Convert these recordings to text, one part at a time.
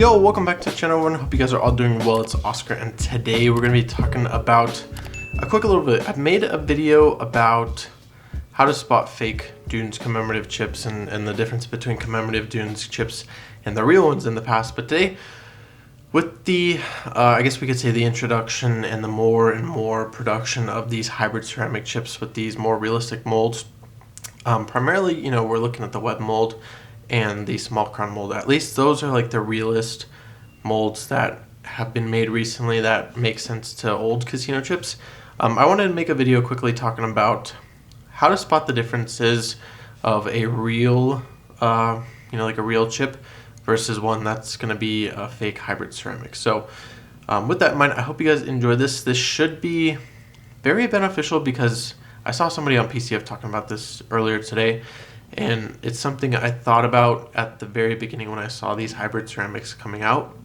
Yo, welcome back to the channel everyone. Hope you guys are all doing well. It's Oscar and today we're going to be talking about a little bit. I've made a video about how to spot fake Dunes commemorative chips and the difference between commemorative Dunes chips and the real ones in the past. But today, with the, I guess we could say the introduction and the more and more production of these hybrid ceramic chips with these more realistic molds, primarily, we're looking at the web mold and the SmCrown mold. At least those are like the realist molds that have been made recently that make sense to old casino chips. I wanted to make a video quickly talking about how to spot the differences of a real, like a real chip versus one that's going to be a fake hybrid ceramic. So with that in mind, I hope you guys enjoy this. This should be very beneficial because I saw somebody on PCF talking about this earlier today. And it's something I thought about at the very beginning when I saw these hybrid ceramics coming out,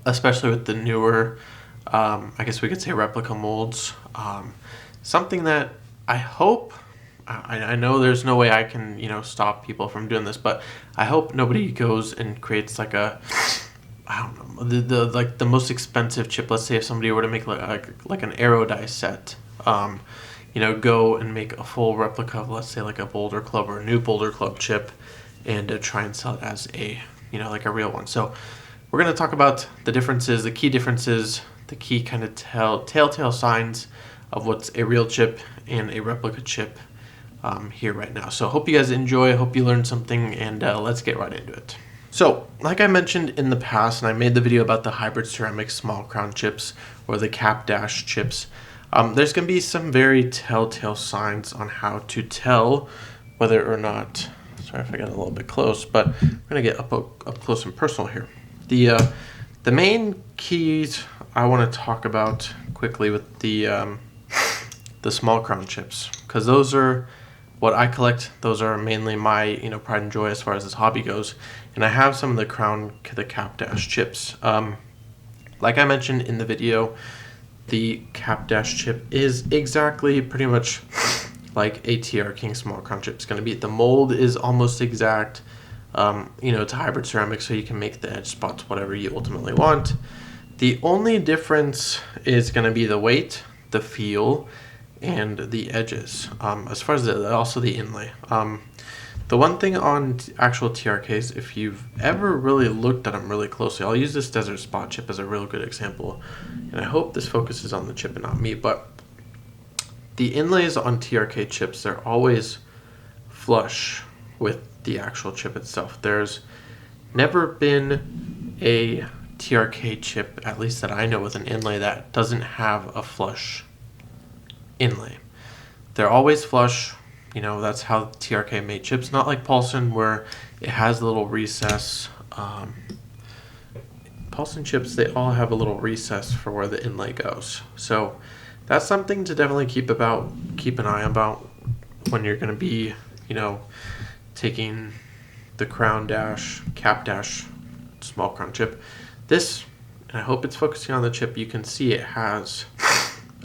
especially with the newer, I guess we could say replica molds. Something that I hope, I know there's no way I can, stop people from doing this, but I hope nobody goes and creates like a, I don't know, the most expensive chip. Let's say if somebody were to make like an aero die set, go and make a full replica of, let's say, like a Boulder Club or a new Boulder Club chip and try and sell it as a, like a real one. So we're going to talk about the differences, the key differences, the key kind of telltale signs of what's a real chip and a replica chip here right now. So hope you guys enjoy, hope you learned something, and let's get right into it. So, like I mentioned in the past, and I made the video about the hybrid ceramic SmCrown chips or the cap dash chips, there's going to be some very telltale signs on how to tell whether or not, sorry if I got a little bit close, but we're going to get up close and personal here. The main keys I want to talk about quickly with the SmCrown chips, because those are what I collect. Those are mainly my pride and joy as far as this hobby goes, and I have some of the cap dash chips. Like I mentioned in the video, the cap dash chip is exactly pretty much like a TR King SmCrown chip is going to be. The mold is almost exact. It's a hybrid ceramic, so you can make the edge spots whatever you ultimately want. The only difference is going to be the weight, the feel, and the edges. As far as also the inlay. The one thing on actual TRKs, if you've ever really looked at them really closely, I'll use this Desert Spot chip as a real good example, and I hope this focuses on the chip and not me, but the inlays on TRK chips, they're always flush with the actual chip itself. There's never been a TRK chip, at least that I know, with an inlay that doesn't have a flush inlay. They're always flush. That's how TRK made chips, not like Paulson where it has a little recess. Paulson chips, they all have a little recess for where the inlay goes. So that's something to definitely keep an eye about when you're going to be, taking the crown dash, cap dash, SmCrown chip. This, and I hope it's focusing on the chip, you can see it has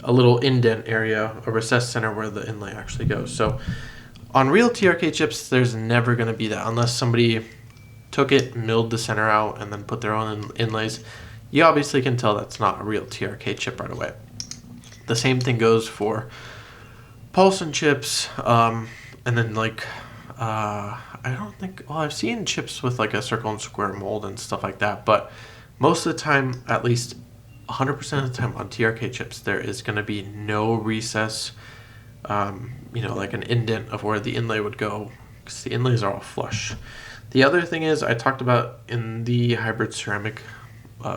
a little indent area, a recessed center where the inlay actually goes. So on real TRK chips, there's never going to be that unless somebody took it, milled the center out, and then put their own inlays. You obviously can tell that's not a real TRK chip right away. The same thing goes for Paulson chips, and then I've seen chips with like a circle and square mold and stuff like that, but most of the time, at least 100% of the time on TRK chips, there is going to be no recess, like an indent of where the inlay would go, because the inlays are all flush. The other thing is, I talked about in the hybrid ceramic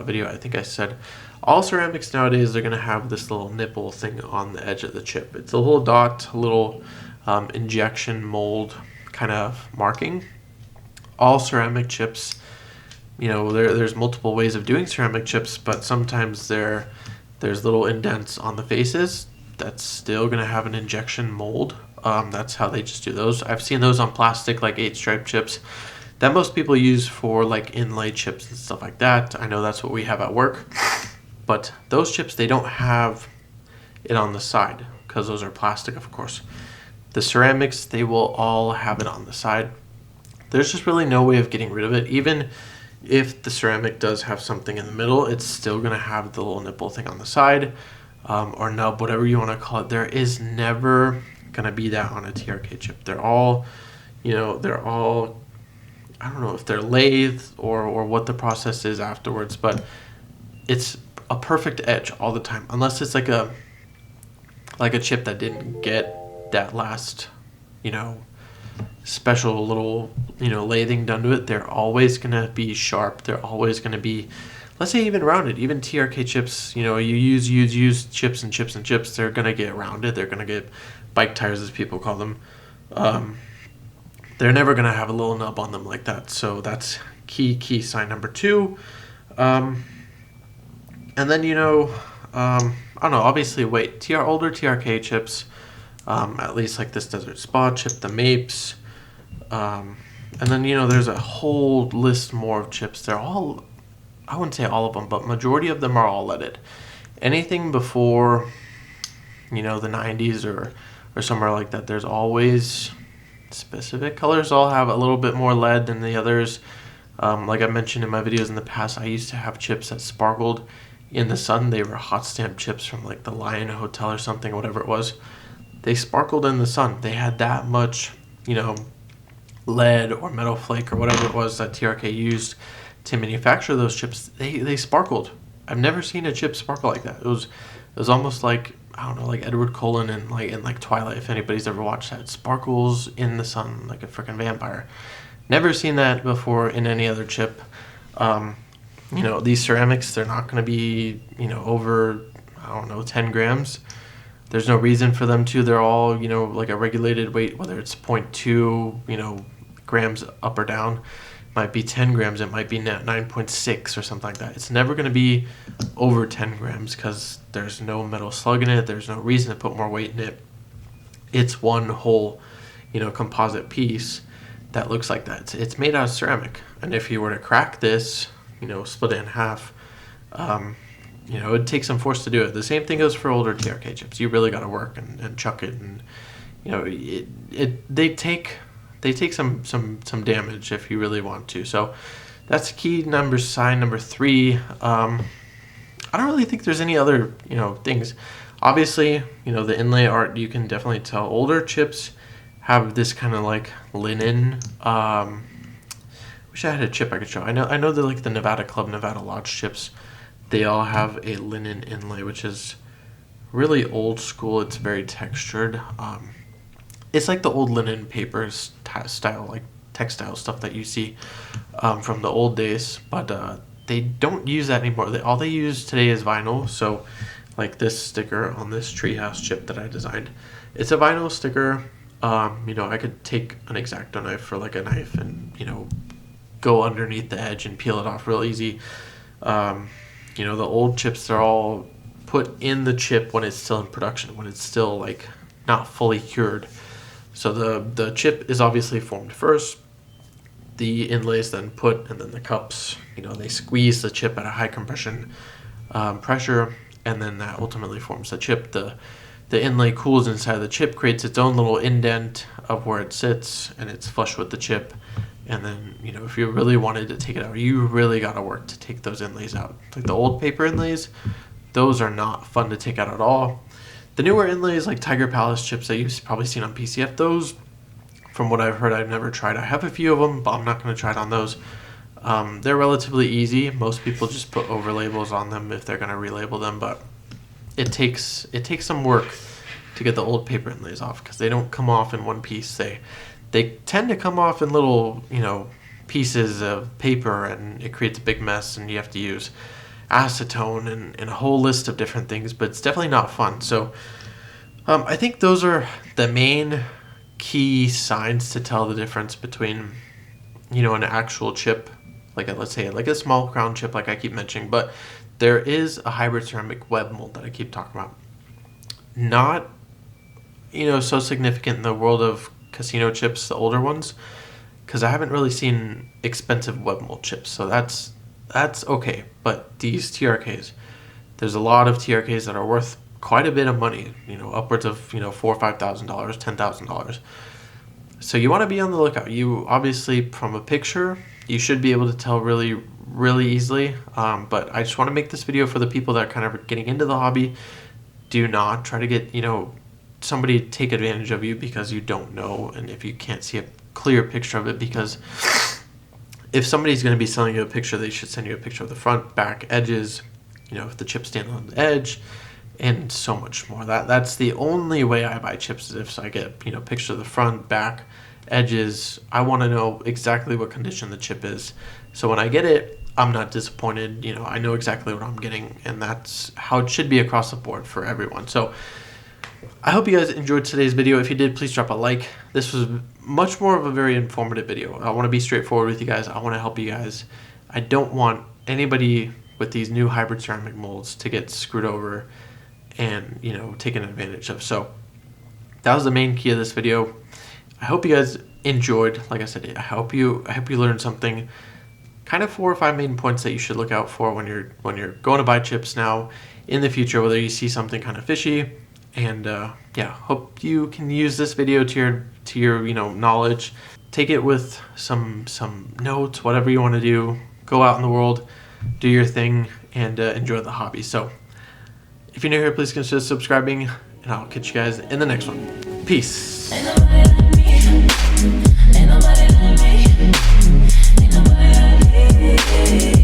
video, I think I said, all ceramics nowadays are going to have this little nipple thing on the edge of the chip. It's a little dot, a little injection mold kind of marking. All ceramic chips, there's multiple ways of doing ceramic chips, but sometimes there's little indents on the faces. That's still going to have an injection mold. That's how they just do those. I've seen those on plastic, like 8-stripe chips, that most people use for like inlay chips and stuff like that. I know that's what we have at work. But those chips, they don't have it on the side because those are plastic, of course. The ceramics, they will all have it on the side. There's just really no way of getting rid of it. Even if the ceramic does have something in the middle, it's still going to have the little nipple thing on the side, or nub, whatever you want to call it. There is never going to be that on a TRK chip. They're all, I don't know if they're lathe or what the process is afterwards, but it's a perfect edge all the time, unless it's like a chip that didn't get that last, special little, lathing done to it. They're always going to be sharp. They're always going to be, let's say, even rounded. Even TRK chips, you use chips and chips and chips. They're going to get rounded. They're going to get bike tires, as people call them. They're never going to have a little nub on them like that. So that's key sign number 2. And then, I don't know, obviously weight. Older TRK chips, at least like this Desert Spa chip, the Mapes. And then, there's a whole list more of chips. They're all, I wouldn't say all of them, but majority of them are all leaded. Anything before, the 90s or somewhere like that, there's always specific colors. All have a little bit more lead than the others. Like I mentioned in my videos in the past, I used to have chips that sparkled in the sun. They were hot stamp chips from like the Lion Hotel or something, whatever it was. They sparkled in the sun. They had that much, lead or metal flake or whatever it was that TRK used to manufacture those chips. They sparkled. I've never seen a chip sparkle like that. It was almost like, I don't know, like Edward Cullen in Twilight, if anybody's ever watched that. It sparkles in the sun like a freaking vampire. Never seen that before in any other chip. These ceramics, they're not going to be, over, 10 grams. There's no reason for them to. They're all, like a regulated weight, whether it's 0.2, grams up or down. Might be 10 grams, it might be 9.6 or something like that. It's never going to be over 10 grams because there's no metal slug in it. There's no reason to put more weight in it. It's one whole, composite piece that looks like that. It's made out of ceramic. And if you were to crack this, split it in half, it'd take some force to do it. The same thing goes for older TRK chips. You really got to work and chuck it. And, they take some damage if you really want to. So that's sign number 3. I don't really think there's any other, things. Obviously, the inlay art, you can definitely tell older chips have this kind of like linen. Wish I had a chip I could show. I know they're like the Nevada Club, Nevada Lodge chips. They all have a linen inlay, which is really old school. It's very textured. It's like the old linen paper style, like textile stuff that you see from the old days, but they don't use that anymore. All they use today is vinyl. So like this sticker on this treehouse chip that I designed, it's a vinyl sticker. I could take an X-Acto knife for like a knife and, go underneath the edge and peel it off real easy. The old chips, they're all put in the chip when it's still in production, when it's still like not fully cured. So the chip is obviously formed first, the inlays then put, and then the cups, they squeeze the chip at a high compression pressure, and then that ultimately forms the chip. The inlay cools inside the chip, creates its own little indent of where it sits, and it's flush with the chip. And then, if you really wanted to take it out, you really got to work to take those inlays out. Like the old paper inlays, those are not fun to take out at all. The newer inlays, like Tiger Palace chips that you've probably seen on PCF, those, from what I've heard, I've never tried. I have a few of them, but I'm not going to try it on those. They're relatively easy. Most people just put over labels on them if they're going to relabel them, but it takes some work to get the old paper inlays off because they don't come off in one piece. They tend to come off in little, pieces of paper, and it creates a big mess, and you have to use acetone and a whole list of different things, but it's definitely not fun. So I think those are the main key signs to tell the difference between, an actual chip, let's say like a SmCrown chip, like I keep mentioning, but there is a hybrid ceramic web mold that I keep talking about. Not, so significant in the world of casino chips, the older ones, because I haven't really seen expensive web mold chips, so that's okay. But these TRKs, there's a lot of TRKs that are worth quite a bit of money, upwards of $4,000 or $5,000, $10,000. So you want to be on the lookout. You obviously, from a picture, You should be able to tell really easily, but I just want to make this video for the people that are kind of getting into the hobby. Do not try to get, somebody to take advantage of you because you don't know, and if you can't see a clear picture of it, because if somebody's going to be selling you a picture, they should send you a picture of the front, back, edges, if the chips stand on the edge, and so much more. That's the only way I buy chips, is if I get, picture of the front, back, edges. I want to know exactly what condition the chip is, so when I get it, I'm not disappointed. I know exactly what I'm getting, and that's how it should be across the board for everyone. So I hope you guys enjoyed today's video. If you did, please drop a like. This was much more of a very informative video. I want to be straightforward with you guys. I want to help you guys. I don't want anybody with these new hybrid ceramic molds to get screwed over and, taken advantage of. So that was the main key of this video. I hope you guys enjoyed. Like I said, I hope you learned something. Kind of 4 or 5 main points that you should look out for when you're going to buy chips now in the future, whether you see something kind of fishy. And yeah, hope you can use this video to your knowledge. Take it with some notes, whatever you want to do. Go out in the world, do your thing, and enjoy the hobby. So if you're new here, please consider subscribing, and I'll catch you guys in the next one. Peace. Ain't nobody like me. Ain't nobody like me. Ain't nobody like me.